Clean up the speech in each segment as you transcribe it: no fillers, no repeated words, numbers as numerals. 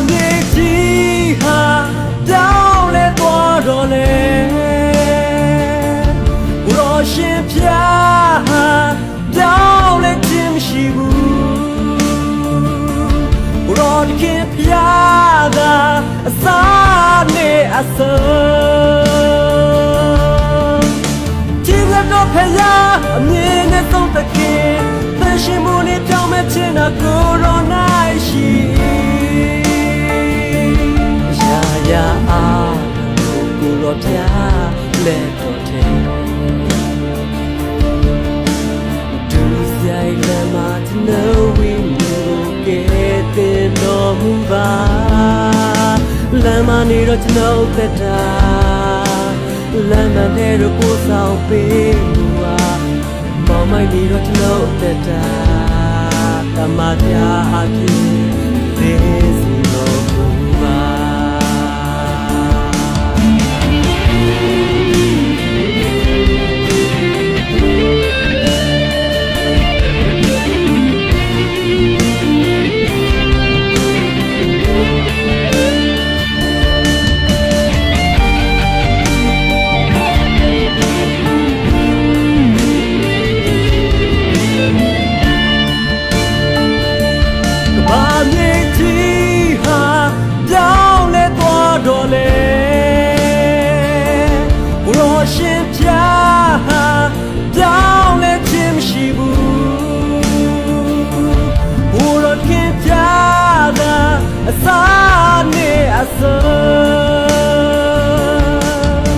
မြေကြီးဟာတောင်းလဲသွားတော့လေဘုရားရှင်ဖျားဟာတောင်းလဲခြင်းမရှိဘူးဘုရားသခင်ဖျားသာအစာနဲ့အစွန်းကြီးကတော့ဖျားအမြင်နဲ့သုံးသခင်သင်ရှင်မှုနဲ့ပြောင်းမဲ့ခြင်းနာကိုရိုနာရှိရာအားကိုရောဖျားလက်တော်ထဲဒူးဆိုင်လမ်းမှာကျွန်တော်ဝိညာဉ်ကိုကယ်တင်တော်မူပါလမ်းမနေတော့ကျွန်တော်သက်တာလမ်းမထဲတော့ကိုယ်ဆောင်ပေးမှုပါမောင်မိုက်နေတော့ကျွန်တော်သက်တာတမပြားအဖြစ်သေစီတော်မူပါရှင်ဖျားဟာတောင်းလဲခြင်းမရှိဘူးဘုရားခင်ဖျားသာအစာနဲ့အစွန်း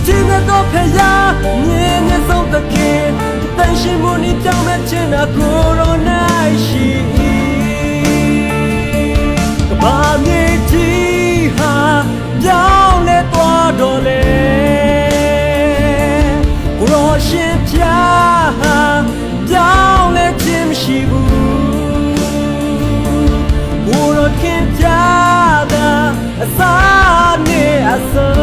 ခြင်းတော့ဖျားမြင်နေဆုံးသခင်တန်ရှင်မှုနဲ့ကြောင်းမဲ့ခြင်းနာကိုရိုနာရှိကဘာမြေကြီးဟာတောင်းလဲသွားတော့လေရှင်ဖျားဟာတောင်းလဲခြင်းမရှိဘူးဘုရားခင်ဖျားသာအစာနဲ့အစွ